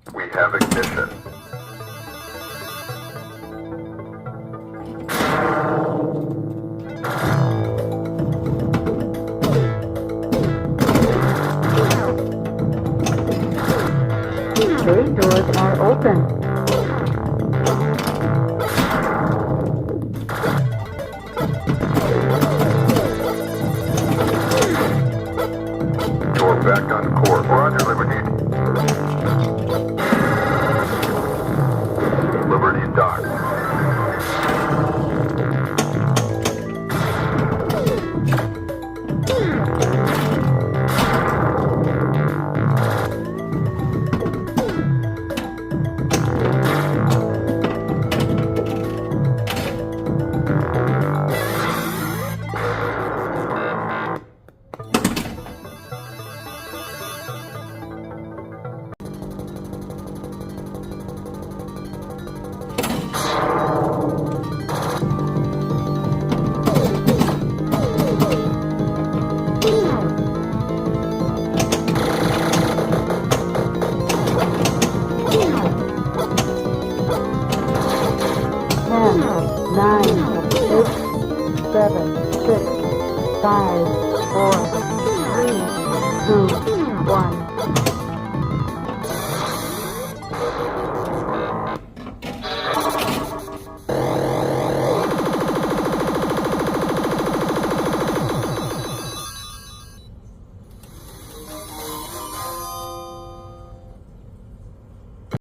We have ignition. Bay doors are open. Door back on course. Roger, Liberty. Liberty docked. Nine, 8, 7, 6, 5, 4, 3, 2, 1.